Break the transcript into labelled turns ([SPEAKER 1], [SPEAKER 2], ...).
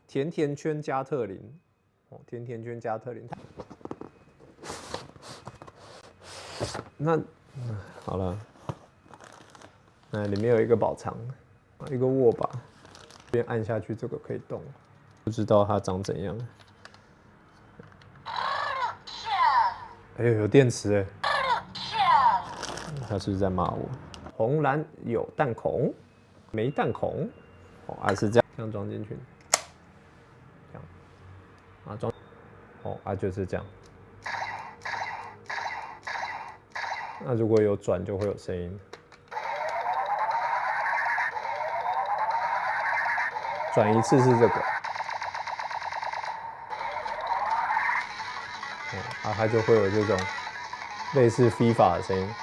[SPEAKER 1] 甜甜圈加特林，哦，甜甜圈加特林。那好了，那里面有一个宝藏，一个握把，这边按下去，这个可以动，不知道它长怎样。哎呦，有电池哎！他是不是在骂我？红蓝有弹孔，没弹孔，哦，还是这样装进去，这样啊装，哦啊就是这样。那如果有转就会有声音，转一次是这个，哦啊它就会有这种类似 FIFA 的声音。